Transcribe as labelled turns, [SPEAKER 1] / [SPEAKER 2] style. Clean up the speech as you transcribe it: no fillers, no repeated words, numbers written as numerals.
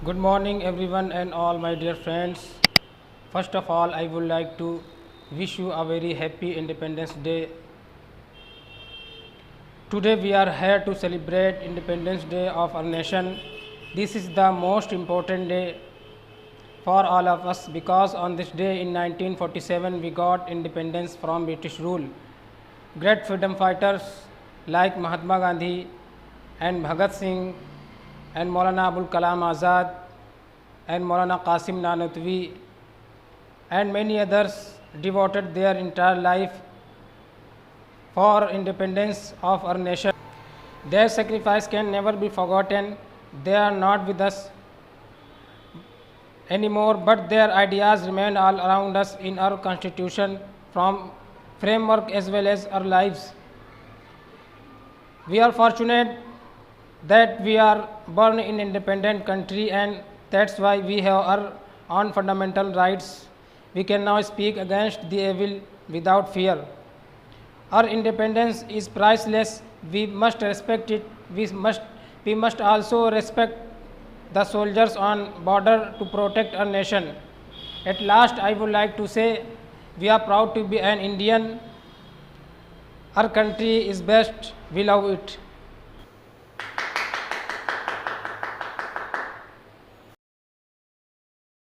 [SPEAKER 1] Good morning, everyone, and all my dear friends. First of all, I would like to wish you a very happy Independence Day. Today, we are here to celebrate Independence Day of our nation. This is the most important day for all of us because on this day in 1947 we got independence from British rule. Great freedom fighters like Mahatma Gandhi and Bhagat Singh and Maulana Abul Kalam Azad and Maulana Qasim Nanotwi and many others devoted their entire life for independence of our nation. Their sacrifice can never be forgotten. They are not with us anymore, but their ideas remain all around us in our constitution from framework as well as our lives. We are fortunate that we are born in independent country, and that's why we have our own fundamental rights. We can now speak against the evil without fear. Our independence is priceless. We must respect it. We must also respect the soldiers on border to protect our nation. At last, I would like to say we are proud to be an Indian. Our country is best. We love it.